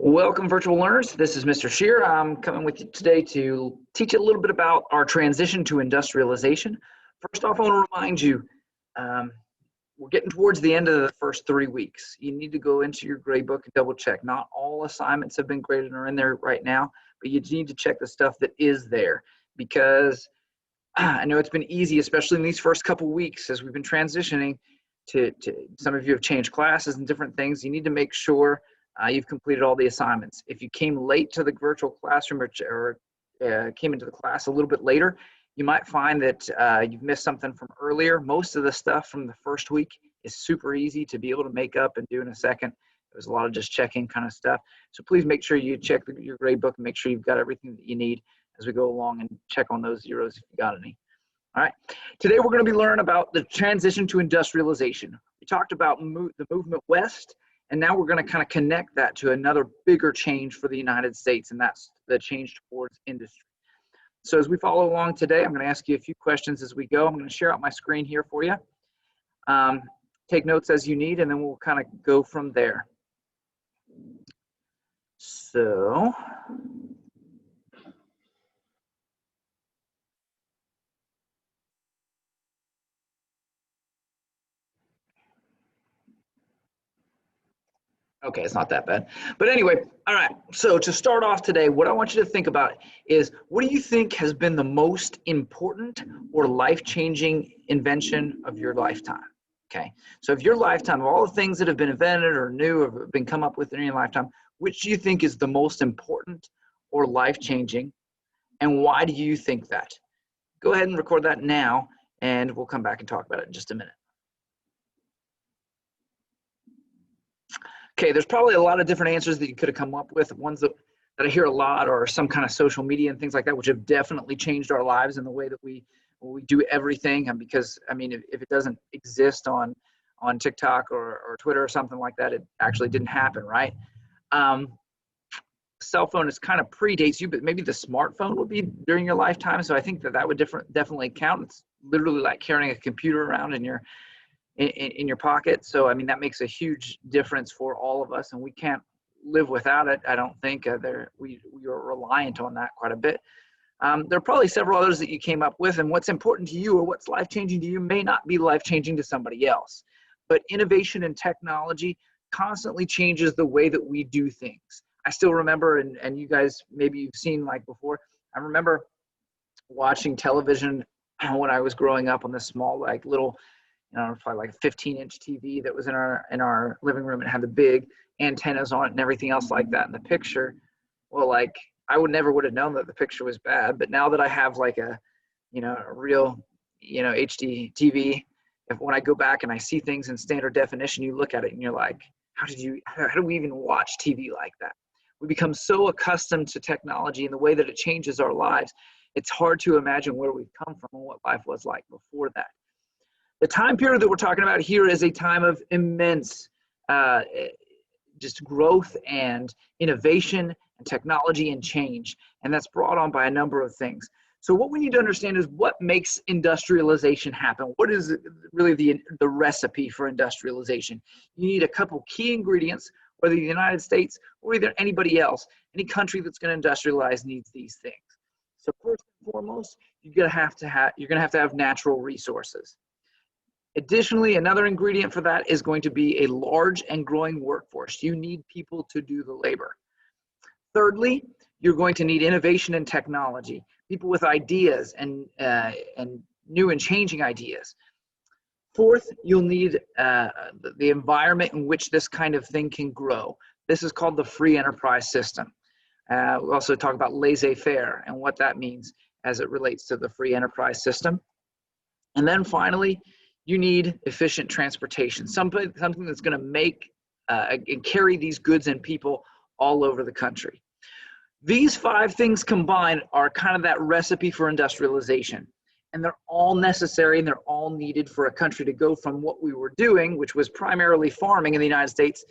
Welcome, virtual learners. This is Mr. Shear. I'm coming with you today to teach you a little bit about our transition to industrialization. First off, I want to remind you, we're getting towards the end of the first 3 weeks. You need to go into your grade book and double check. Not all assignments have been graded or in there right now, but you need to check the stuff that is there, because I know it's been easy, especially in these first couple weeks as we've been transitioning to some of you have changed classes and different things. You need to make sure you've completed all the assignments. If you came late to the virtual classroom or came into the class a little bit later, you might find that you've missed something from earlier. Most of the stuff from the first week is super easy to be able to make up and do in a second. There's a lot of just checking kind of stuff. So please make sure you check your grade book and make sure you've got everything that you need as we go along, and check on those zeros if you got any. All right, today we're going to be learning about the transition to industrialization. We talked about the movement west, and now we're going to kind of connect that to another bigger change for the United States, and that's the change towards industry. So as we follow along today, I'm going to ask you a few questions as we go. I'm going to share out my screen here for you. Take notes as you need, and then we'll kind of go from there. So okay, it's not that bad. But anyway, all right, so to start off today, what I want you to think about is, what do you think has been the most important or life-changing invention of your lifetime? Okay, so if your lifetime, of all the things that have been invented or new or been come up with in your lifetime, which do you think is the most important or life-changing, and why do you think that? Go ahead and record that now, and we'll come back and talk about it in just a minute. Okay, there's probably a lot of different answers that you could have come up with. Ones that I hear a lot are some kind of social media and things like that, which have definitely changed our lives in the way that we do everything. And because, I mean, if it doesn't exist on TikTok or Twitter or something like that, it actually didn't happen, right? Cell phone is kind of predates you, but maybe the smartphone would be during your lifetime. So I think that would definitely count. It's literally like carrying a computer around in your pocket. So I mean, that makes a huge difference for all of us, and we can't live without it. I don't think we are reliant on that quite a bit. There are probably several others that you came up with, and what's important to you or what's life-changing to you may not be life-changing to somebody else. But innovation and technology constantly changes the way that we do things. I still remember, and you guys maybe you've seen like before, I remember watching television when I was growing up on this small, like little, probably like a 15-inch TV that was in our living room. It had the big antennas on it and everything else like that. And the picture, well, like I would have known that the picture was bad, but now that I have like a real, HD TV, when I go back and I see things in standard definition, you look at it and you're like, how do we even watch TV like that? We become so accustomed to technology and the way that it changes our lives. It's hard to imagine where we've come from and what life was like before that. The time period that we're talking about here is a time of immense just growth and innovation and technology and change, and that's brought on by a number of things. So what we need to understand is what makes industrialization happen. What is really the recipe for industrialization? You need a couple key ingredients, whether the United States or either anybody else. Any country that's going to industrialize needs these things. So first and foremost, you're going to have to have natural resources. Additionally, another ingredient for that is going to be a large and growing workforce. You need people to do the labor. Thirdly, you're going to need innovation and technology, people with ideas and new and changing ideas. Fourth, you'll need the environment in which this kind of thing can grow. This is called the free enterprise system. We'll also talk about laissez-faire and what that means as it relates to the free enterprise system. And then finally, you need efficient transportation, something that's going to make and carry these goods and people all over the country. These 5 things combined are kind of that recipe for industrialization. And they're all necessary and they're all needed for a country to go from what we were doing, which was primarily farming in the United States,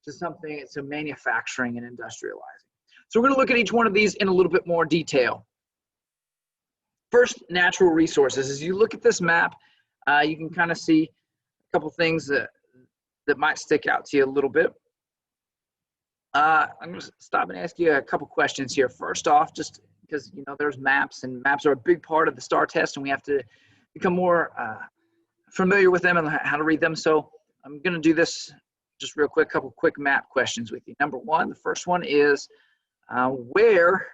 to manufacturing and industrializing. So we're going to look at each one of these in a little bit more detail. First, natural resources. As you look at this map, you can kind of see a couple things that might stick out to you a little bit. I'm going to stop and ask you a couple questions here. First off, just because there's maps, and maps are a big part of the STAR test, and we have to become more familiar with them and how to read them. So I'm going to do this just real quick, couple quick map questions with you. Number one, the first one is where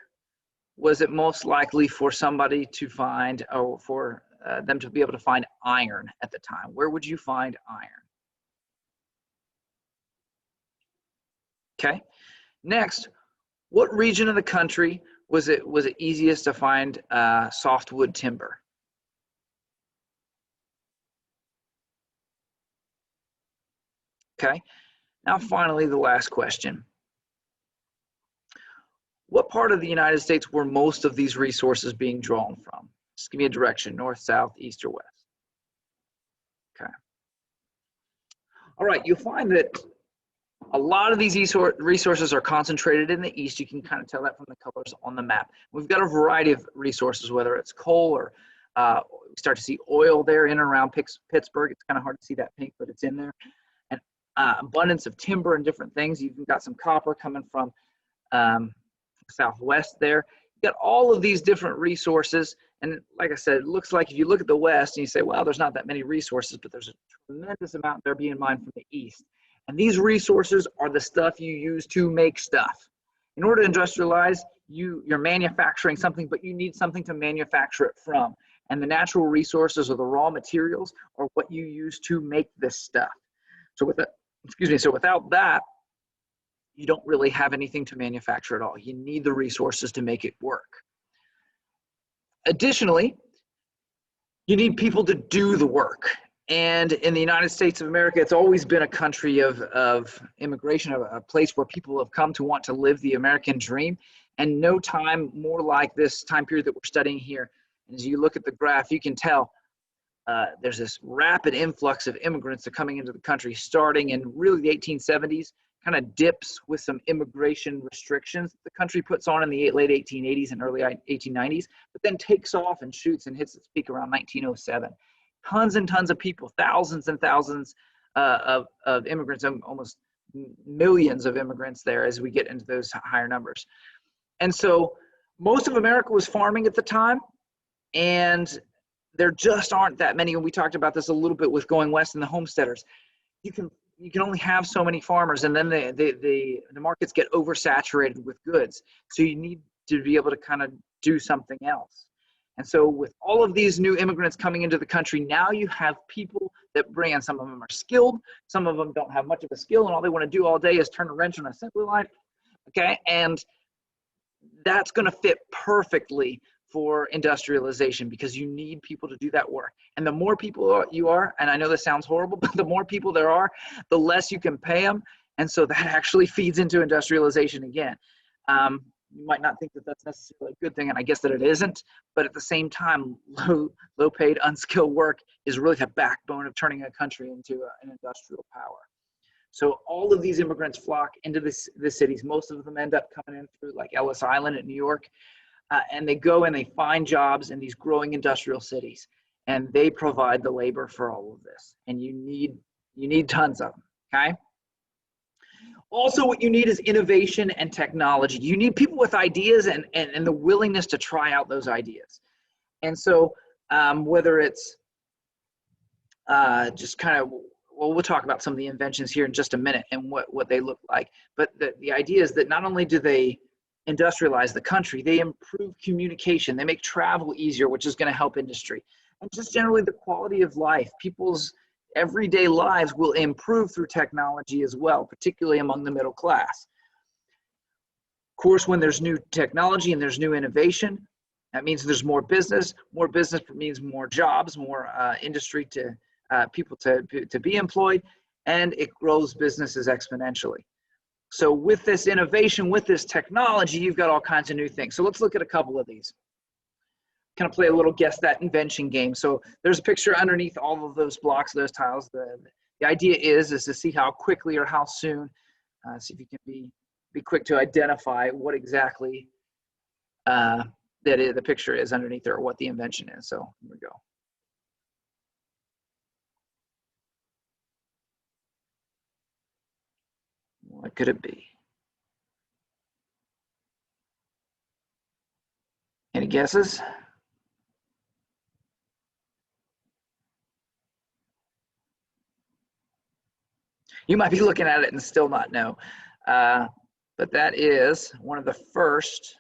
was it most likely for somebody to find, or for them to be able to find iron at the time? Where would you find iron? Okay. Next, what region of the country was it easiest to find softwood timber? Okay. Now, finally, the last question. What part of the United States were most of these resources being drawn from? Just give me a direction: north, south, east, or west. Okay. All right. You'll find that a lot of these resources are concentrated in the east. You can kind of tell that from the colors on the map. We've got a variety of resources, whether it's coal or we start to see oil there in and around Pittsburgh. It's kind of hard to see that pink, but it's in there. And abundance of timber and different things. You've got some copper coming from southwest there. You've got all of these different resources. And like I said, it looks like if you look at the west and you say, well, there's not that many resources, but there's a tremendous amount there being mined from the east. And these resources are the stuff you use to make stuff. In order to industrialize, you're manufacturing something, but you need something to manufacture it from. And the natural resources or the raw materials are what you use to make this stuff. So without that, you don't really have anything to manufacture at all. You need the resources to make it work. Additionally, you need people to do the work. And in the United States of America, it's always been a country of immigration, a place where people have come to want to live the American dream. And no time more like this time period that we're studying here. And as you look at the graph, you can tell there's this rapid influx of immigrants that are coming into the country starting in really the 1870s, kind of dips with some immigration restrictions the country puts on in the late 1880s and early 1890s, but then takes off and shoots and hits its peak around 1907. Tons and tons of people, thousands and thousands of immigrants, almost millions of immigrants there as we get into those higher numbers. And so most of America was farming at the time, and there just aren't that many. And we talked about this a little bit with going west and the homesteaders. You can only have so many farmers, and then the markets get oversaturated with goods. So you need to be able to kind of do something else. And so with all of these new immigrants coming into the country, now you have people that bring in. Some of them are skilled, some of them don't have much of a skill, and all they want to do all day is turn a wrench on an assembly line. Okay, and that's going to fit perfectly for industrialization, because you need people to do that work. And the more people you are, and I know this sounds horrible, but the more people there are, the less you can pay them. And so that actually feeds into industrialization again. You might not think that that's necessarily a good thing, and I guess that it isn't, but at the same time, low paid, unskilled work is really the backbone of turning a country into an industrial power. So all of these immigrants flock into the cities. Most of them end up coming in through like Ellis Island in New York. And they go and they find jobs in these growing industrial cities, and they provide the labor for all of this. And you need tons of them. Okay. Also, what you need is innovation and technology. You need people with ideas and the willingness to try out those ideas. And so whether it's just kind of, well, we'll talk about some of the inventions here in just a minute and what they look like. But the idea is that not only do they industrialize the country, they improve communication, they make travel easier, which is going to help industry, and just generally the quality of life. People's everyday lives will improve through technology as well, particularly among the middle class. Of course, when there's new technology and there's new innovation, that means there's more business. More business means more jobs, more industry to people to be employed, and it grows businesses exponentially. So with this innovation, with this technology, you've got all kinds of new things. So let's look at a couple of these. Kind of play a little guess that invention game. So there's a picture underneath all of those blocks, those tiles. The idea is to see how quickly or how soon, see if you can be quick to identify what exactly the picture is underneath there, or what the invention is. So here we go. What could it be? guesses? You might be looking at it and still not know. But that is one of the first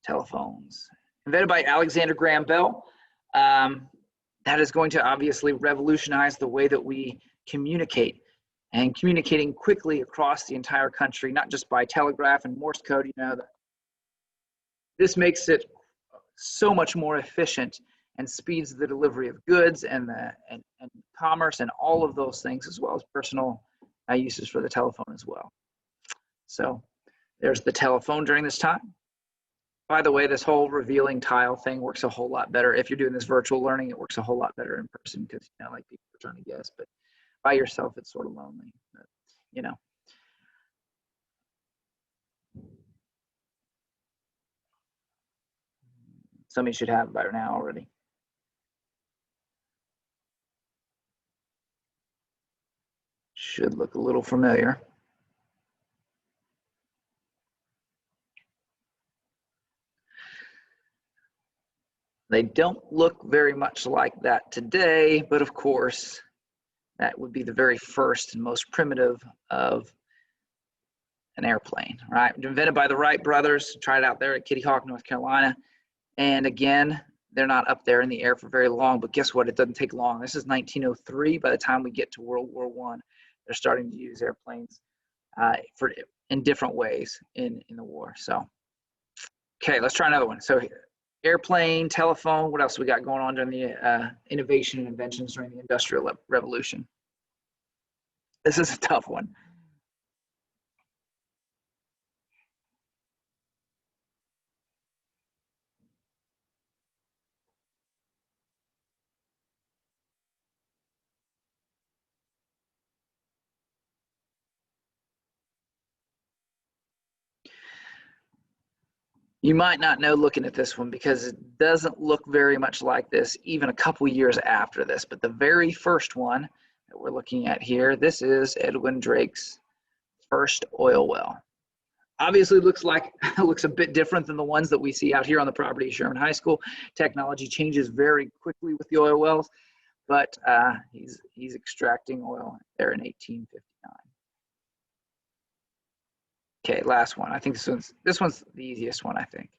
telephones invented by Alexander Graham Bell. That is going to obviously revolutionize the way that we communicate, and communicating quickly across the entire country, not just by telegraph and Morse code. You know, this makes it so much more efficient and speeds the delivery of goods and commerce and all of those things, as well as personal uses for the telephone as well. So there's the telephone during this time. By the way, this whole revealing tile thing works a whole lot better. If you're doing this virtual learning, it works a whole lot better in person, because, you know, like, people are trying to guess, but by yourself, it's sort of lonely, but, you know. Some of you should have it by now already. Should look a little familiar. They don't look very much like that today, but of course, that would be the very first and most primitive of an airplane, right? Invented by the Wright brothers, tried out there at Kitty Hawk, North Carolina. And again, they're not up there in the air for very long, but guess what? It doesn't take long. This is 1903. By the time we get to World War I, they're starting to use airplanes in different ways in the war. So, okay, let's try another one. So, airplane, telephone, what else we got going on during the innovation and inventions during the Industrial Revolution? This is a tough one. You might not know looking at this one, because it doesn't look very much like this even a couple years after this. But the very first one that we're looking at here, this is Edwin Drake's first oil well. Obviously looks a bit different than the ones that we see out here on the property of Sherman High School. Technology changes very quickly with the oil wells, but he's extracting oil there in 1859. Okay, last one. I think this one's the easiest one, I think.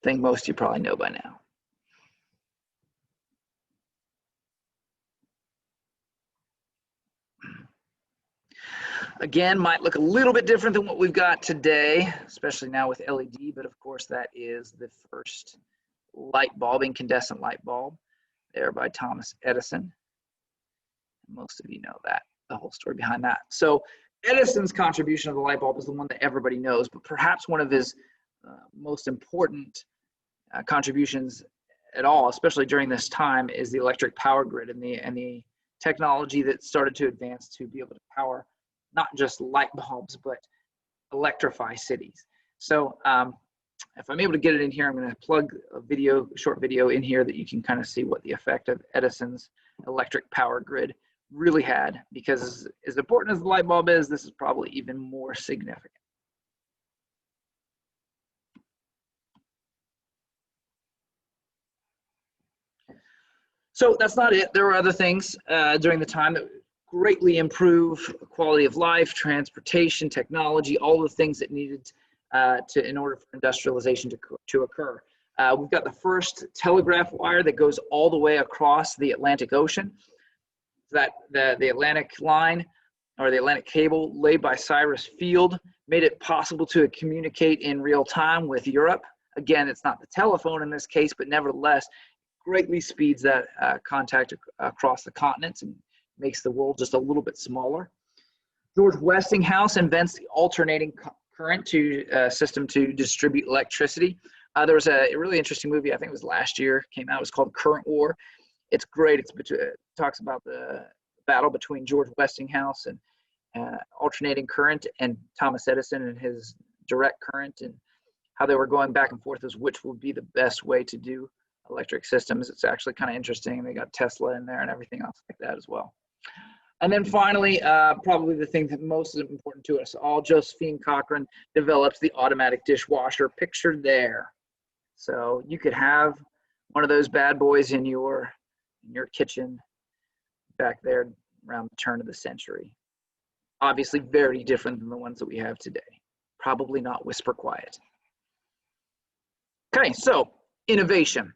I think most of you probably know by now. Again, might look a little bit different than what we've got today, especially now with LED, but of course that is the first light bulb, incandescent light bulb, there by Thomas Edison. Most of you know that, the whole story behind that. So Edison's contribution of the light bulb is the one that everybody knows, but perhaps one of his most important contributions at all, especially during this time, is the electric power grid and the technology that started to advance to be able to power not just light bulbs, but electrify cities. So if I'm able to get it in here, I'm going to plug a short video in here that you can kind of see what the effect of Edison's electric power grid really had, because as important as the light bulb is, this is probably even more significant. So that's not it. There were other things during the time that greatly improve quality of life, transportation, technology, all the things that needed in order for industrialization to occur. We've got the first telegraph wire that goes all the way across the Atlantic Ocean. That the Atlantic line, or the Atlantic cable, laid by Cyrus Field, made it possible to communicate in real time with Europe. Again, it's not the telephone in this case, but nevertheless, greatly speeds that contact across the continents and makes the world just a little bit smaller. George Westinghouse invents the alternating current system to distribute electricity. There was a really interesting movie, I think it was last year, came out. It was called Current War. It's great. It talks about the battle between George Westinghouse and alternating current, and Thomas Edison and his direct current, and how they were going back and forth as which would be the best way to do electric systems. It's actually kind of interesting. They got Tesla in there and everything else like that as well. And then finally, probably the thing that most is important to us all, Josephine Cochran develops the automatic dishwasher pictured there. So you could have one of those bad boys in your kitchen back there around the turn of the century. Obviously very different than the ones that we have today. Probably not whisper quiet. Okay, so innovation.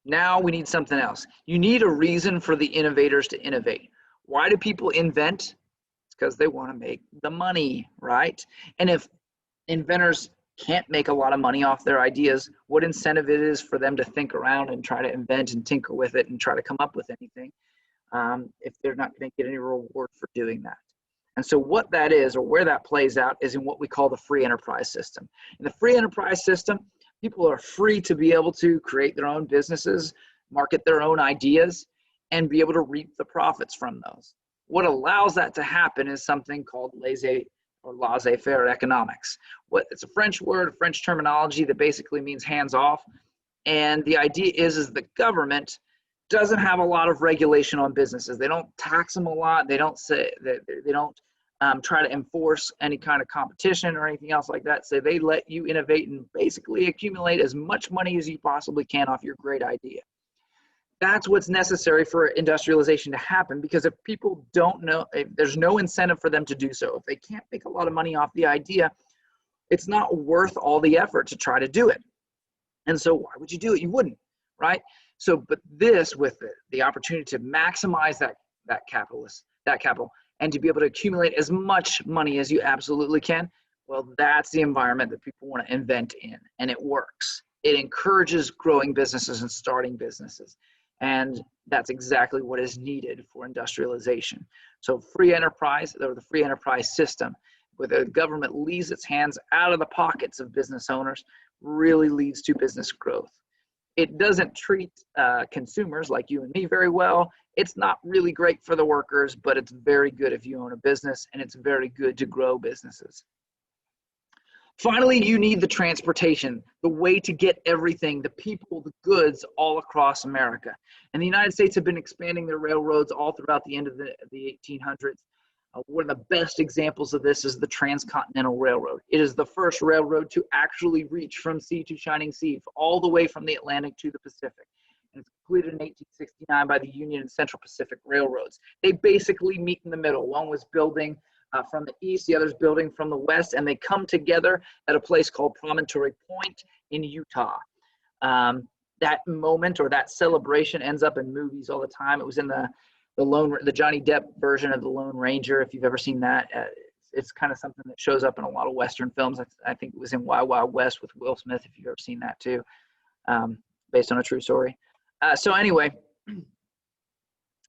Now we need something else. You need a reason for the innovators to innovate. Why do people invent? It's because they want to make the money, right? And if inventors can't make a lot of money off their ideas, what incentive it is for them to think around and try to invent and tinker with it and try to come up with anything if they're not going to get any reward for doing that. And so what that is, or where that plays out, is in what we call the free enterprise system. In the free enterprise system, people are free to be able to create their own businesses, market their own ideas, and be able to reap the profits from those. What allows that to happen is something called laissez-faire economics. It's a French word, French terminology that basically means hands off. And the idea is the government doesn't have a lot of regulation on businesses. They don't tax them a lot. They don't say that they don't try to enforce any kind of competition or anything else like that. So they let you innovate and basically accumulate as much money as you possibly can off your great idea. That's what's necessary for industrialization to happen, because if people don't know, if there's no incentive for them to do so. If they can't make a lot of money off the idea, it's not worth all the effort to try to do it. And so why would you do it? You wouldn't, right? So, but this, with the opportunity to maximize that capital, and to be able to accumulate as much money as you absolutely can, well, that's the environment that people want to invent in, and it works. It encourages growing businesses and starting businesses, and that's exactly what is needed for industrialization. So free enterprise, or the free enterprise system, where the government leaves its hands out of the pockets of business owners, really leads to business growth. It doesn't treat consumers like you and me very well. It's not really great for the workers, but it's very good if you own a business, and it's very good to grow businesses. Finally, you need the transportation, the way to get everything, the people, the goods, all across America. And the United States have been expanding their railroads all throughout the end of the 1800s. One of the best examples of this is the Transcontinental Railroad. It is the first railroad to actually reach from sea to shining sea, all the way from the Atlantic to the Pacific. And it's completed in 1869 by the Union and Central Pacific Railroads. They basically meet in the middle. One was building from the east, the other's building from the west, and they come together at a place called Promontory Point in Utah. That moment, or that celebration, ends up in movies all the time. It was in the Johnny Depp version of The Lone Ranger, if you've ever seen that. It's kind of something that shows up in a lot of Western films. I think it was in Wild Wild West with Will Smith, if you've ever seen that too, based on a true story. So anyway,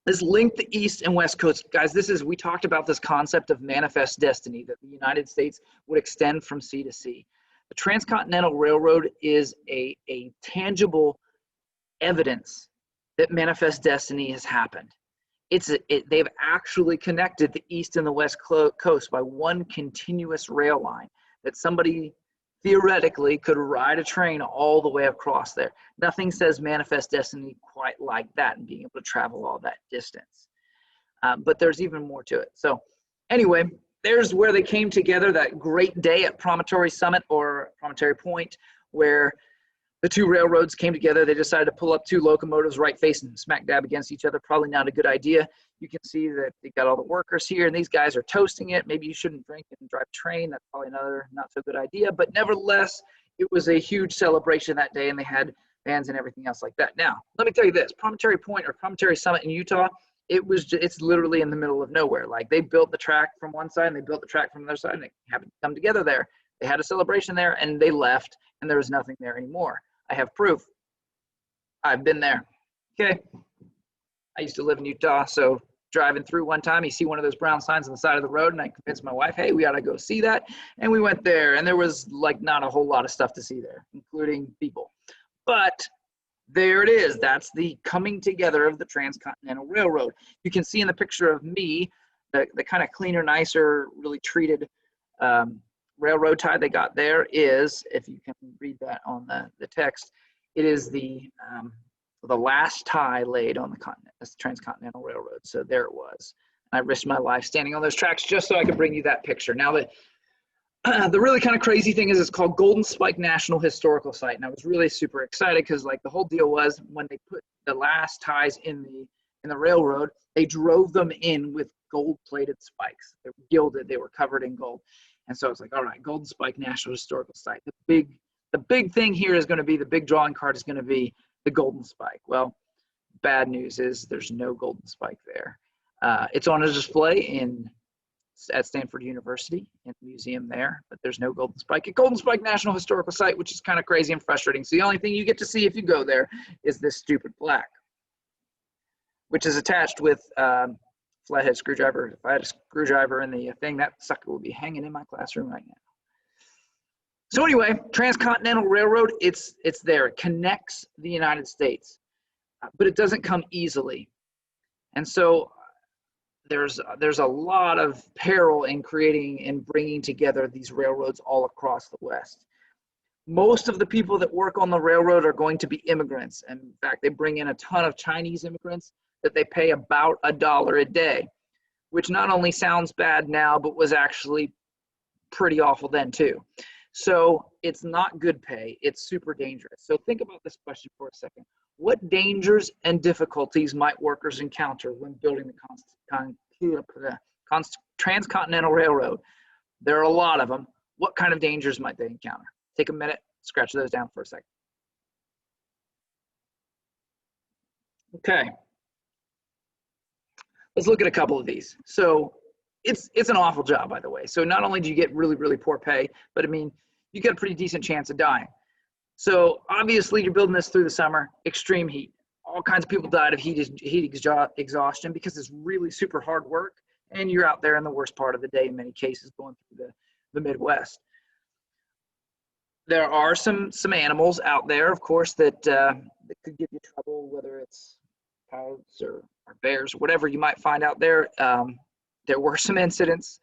this link the East and West Coast. Guys, we talked about this concept of manifest destiny, that the United States would extend from sea to sea. The Transcontinental Railroad is a tangible evidence that manifest destiny has happened. They've actually connected the East and the West Coast by one continuous rail line, that somebody theoretically could ride a train all the way across there. Nothing says manifest destiny quite like that, and being able to travel all that distance. But there's even more to it. So anyway, there's where they came together, that great day at Promontory Summit, or Promontory Point, where the two railroads came together. They decided to pull up two locomotives right facing smack dab against each other. Probably not a good idea. You can see that they got all the workers here, and these guys are toasting it. Maybe you shouldn't drink and drive a train. That's probably another not so good idea. But nevertheless, it was a huge celebration that day, and they had bands and everything else like that. Now, let me tell you this: Promontory Point, or Promontory Summit in Utah, it's literally in the middle of nowhere. Like, they built the track from one side and they built the track from the other side, and they happened to come together there. They had a celebration there, and they left, and there was nothing there anymore. I have proof. I've been there. Okay. I used to live in Utah, so driving through one time, you see one of those brown signs on the side of the road, and I convinced my wife, hey, we ought to go see that. And we went there, and there was like not a whole lot of stuff to see there, including people. But there it is. That's the coming together of the Transcontinental Railroad. You can see in the picture of me, the kind of cleaner, nicer, really treated railroad tie they got there is, if you can read that on the text, It is the last tie laid on the Transcontinental Railroad. So there it was. I risked my life standing on those tracks just so I could bring you that picture. Now, the really kind of crazy thing is it's called Golden Spike National Historical Site. And I was really super excited because like the whole deal was when they put the last ties in the railroad, they drove them in with gold-plated spikes. They were gilded, they were covered in gold. And so it's like, all right, Golden Spike National Historical Site. The big thing here is going to be, the big drawing card is going to be the golden spike. Well, bad news is there's no golden spike there. It's on a display at Stanford University in the museum there, but there's no golden spike at Golden Spike National Historical Site, which is kind of crazy and frustrating. So the only thing you get to see if you go there is this stupid plaque, which is attached with flathead screwdriver. If I had a screwdriver in the thing, that sucker would be hanging in my classroom right now. So anyway, Transcontinental Railroad, it's there. It connects the United States, but it doesn't come easily. And so there's a lot of peril in creating and bringing together these railroads all across the West. Most of the people that work on the railroad are going to be immigrants. And in fact, they bring in a ton of Chinese immigrants that they pay about $1 a day, which not only sounds bad now, but was actually pretty awful then too. So it's not good pay. It's super dangerous. So think about this question for a second. What dangers and difficulties might workers encounter when building the Transcontinental Railroad? There are a lot of them. What kind of dangers might they encounter? Take a minute, scratch those down for a second. Okay. Let's look at a couple of these. So it's an awful job, by the way. So not only do you get really, really poor pay, but I mean, you get a pretty decent chance of dying. So obviously you're building this through the summer, extreme heat. All kinds of people died of heat exhaustion because it's really super hard work, and you're out there in the worst part of the day in many cases going through the Midwest. There are some animals out there, of course, that could give you trouble, whether it's coyotes or bears or whatever you might find out there. There were some incidents.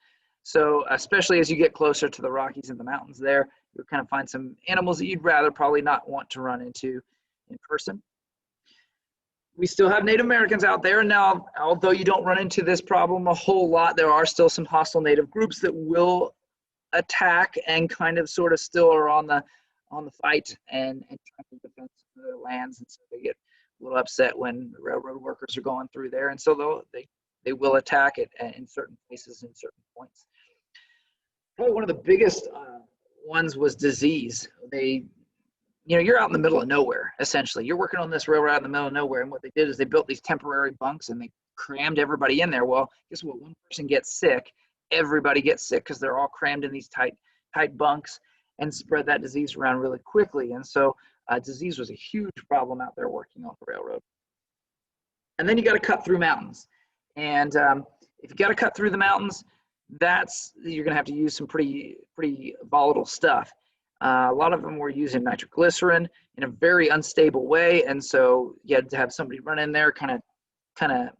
So especially as you get closer to the Rockies and the mountains there, you'll kind of find some animals that you'd rather probably not want to run into in person. We still have Native Americans out there. Now, although you don't run into this problem a whole lot, there are still some hostile Native groups that will attack and kind of sort of still are on the fight and trying to defend their lands. And so they get a little upset when the railroad workers are going through there. And so they will attack it in certain places and certain points. Probably one of the biggest ones was disease. You're out in the middle of nowhere, essentially. You're working on this railroad out in the middle of nowhere, and what they did is they built these temporary bunks and they crammed everybody in there. Well, guess what? One person gets sick, everybody gets sick because they're all crammed in these tight bunks and spread that disease around really quickly. And so disease was a huge problem out there working on the railroad. And then you got to cut through mountains. And if you got to cut through the mountains, you're going to have to use some pretty volatile stuff. A lot of them were using nitroglycerin in a very unstable way, and so you had to have somebody run in there, kind of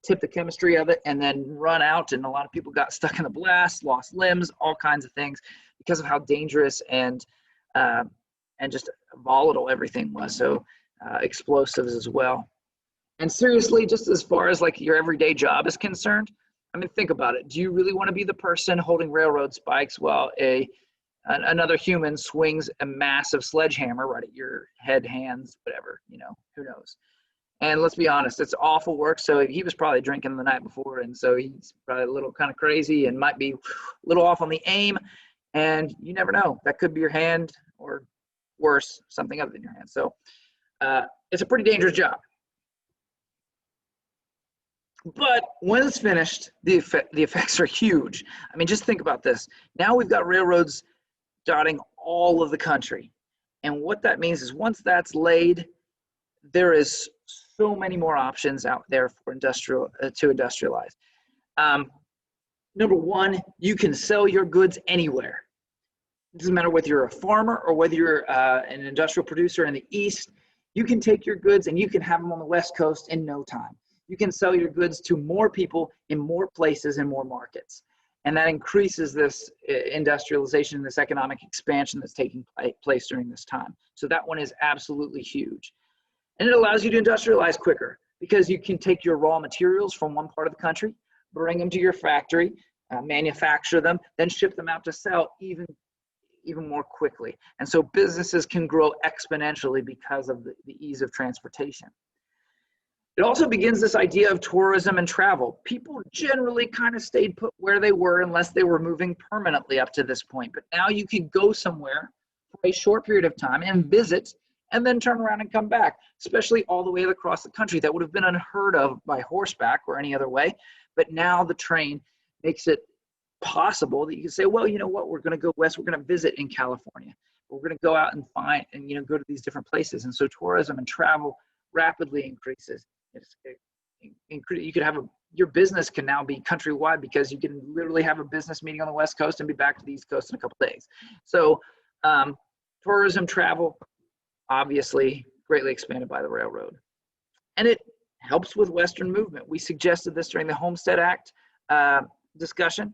tip the chemistry of it, and then run out. And a lot of people got stuck in the blast, lost limbs, all kinds of things because of how dangerous and just volatile everything was. So explosives as well. And seriously, just as far as like your everyday job is concerned, I mean, think about it. Do you really want to be the person holding railroad spikes while another human swings a massive sledgehammer right at your head, hands, whatever, who knows? And let's be honest, it's awful work. So he was probably drinking the night before, and so he's probably a little kind of crazy and might be a little off on the aim. And you never know. That could be your hand, or worse, something other than your hand. So it's a pretty dangerous job. But when it's finished, the effects are huge. I mean, just think about this. Now we've got railroads dotting all of the country. And what that means is once that's laid, there is so many more options out there for to industrialize. Number one, you can sell your goods anywhere. It doesn't matter whether you're a farmer or whether you're an industrial producer in the East. You can take your goods and you can have them on the West Coast in no time. You can sell your goods to more people in more places and more markets. And that increases this industrialization, this economic expansion that's taking place during this time. So that one is absolutely huge. And it allows you to industrialize quicker because you can take your raw materials from one part of the country, bring them to your factory, manufacture them, then ship them out to sell even more quickly. And so businesses can grow exponentially because of the ease of transportation. It also begins this idea of tourism and travel. People generally kind of stayed put where they were unless they were moving permanently up to this point. But now you can go somewhere for a short period of time and visit and then turn around and come back, especially all the way across the country. That would have been unheard of by horseback or any other way. But now the train makes it possible that you can say, well, you know what, we're going to go west, we're going to visit in California. We're going to go out and find and, you know, go to these different places. And so tourism and travel rapidly increases. You could have your business can now be countrywide because you can literally have a business meeting on the West Coast and be back to the East Coast in a couple of days. So tourism, travel, obviously greatly expanded by the railroad. And it helps with Western movement. We suggested this during the Homestead Act discussion.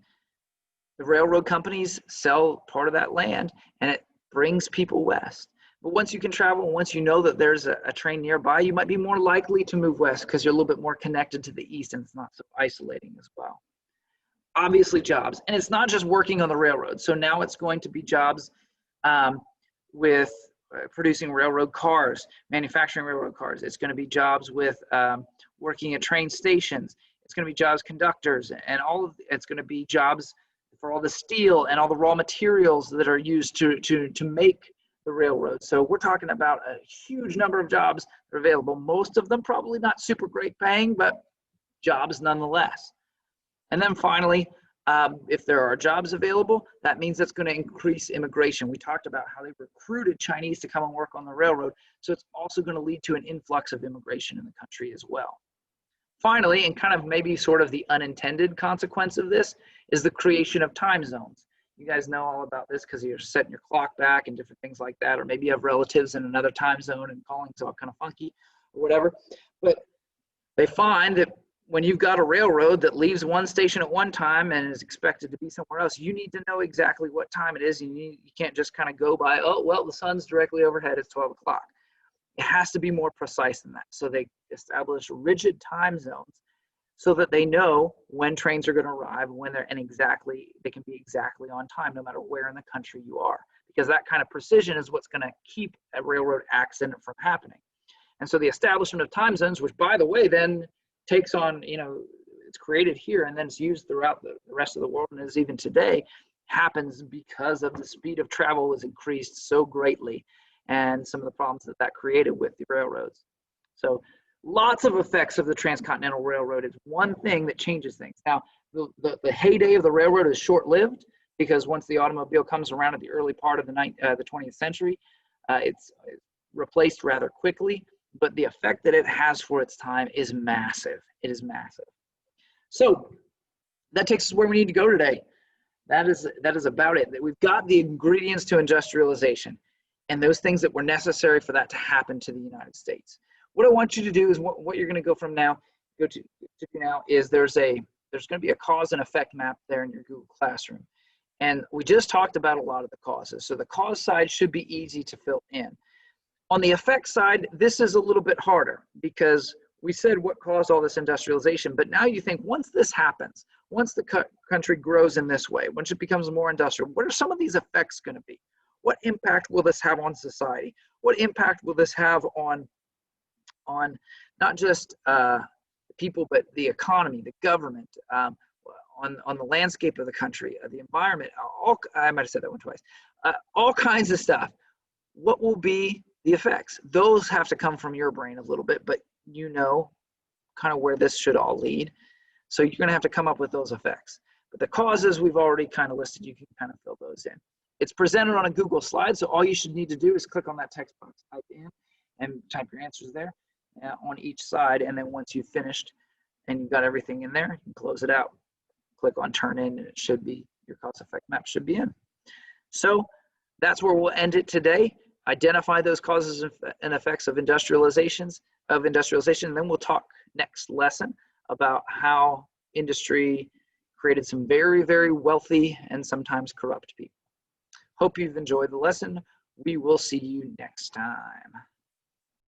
The railroad companies sell part of that land and it brings people west. But once you can travel, once you know that there's a train nearby, you might be more likely to move west because you're a little bit more connected to the east and it's not so isolating as well. Obviously jobs, and it's not just working on the railroad. So now it's going to be jobs with producing railroad cars, manufacturing railroad cars. It's going to be jobs with working at train stations. It's going to be jobs conductors, and it's going to be jobs for all the steel and all the raw materials that are used to make the railroad. So we're talking about a huge number of jobs that are available. Most of them probably not super great paying, but jobs nonetheless. And then finally, if there are jobs available, that means that's going to increase immigration. We talked about how they recruited Chinese to come and work on the railroad. So it's also going to lead to an influx of immigration in the country as well. Finally, and kind of maybe sort of the unintended consequence of this, is the creation of time zones. You guys know all about this because you're setting your clock back and different things like that, or maybe you have relatives in another time zone and calling's all kind of funky or whatever. But they find that when you've got a railroad that leaves one station at one time and is expected to be somewhere else, you need to know exactly what time it is. You can't just kind of go by, oh, well, the sun's directly overhead, it's 12 o'clock. It has to be more precise than that. So they establish rigid time zones so that they know when trains are going to arrive, when they can be exactly on time, no matter where in the country you are. Because that kind of precision is what's going to keep a railroad accident from happening. And so the establishment of time zones, which by the way, then takes on, it's created here and then it's used throughout the rest of the world and is even today, happens because of the speed of travel was increased so greatly and some of the problems that created with the railroads. So lots of effects of the transcontinental railroad is one thing that changes things. Now, the heyday of the railroad is short-lived because once the automobile comes around at the early part of the 20th century, it's replaced rather quickly, but the effect that it has for its time is massive. It is massive. So that takes us where we need to go today. That is about it. We've got the ingredients to industrialization and those things that were necessary for that to happen to the United States. What I want you to do is what you're going to go to now is there's going to be a cause and effect map there in your Google Classroom. And we just talked about a lot of the causes. So the cause side should be easy to fill in. On the effect side, this is a little bit harder because we said what caused all this industrialization, but now you think once this happens, once the country grows in this way, once it becomes more industrial, what are some of these effects going to be? What impact will this have on society? What impact will this have on not just people, but the economy, the government, on the landscape of the country, the environment, I might have said that one twice, all kinds of stuff. What will be the effects? Those have to come from your brain a little bit, but you know kind of where this should all lead. So you're going to have to come up with those effects. But the causes we've already kind of listed, you can kind of fill those in. It's presented on a Google slide, so all you should need to do is click on that text box, type in, and type your answers there on each side. And then once you've finished and you've got everything in there, you can close it out. Click on turn in, and it should be, your cause effect map should be in. So that's where we'll end it today. Identify those causes and effects of industrialization, and then we'll talk next lesson about how industry created some very, very wealthy and sometimes corrupt people. Hope you've enjoyed the lesson. We will see you next time.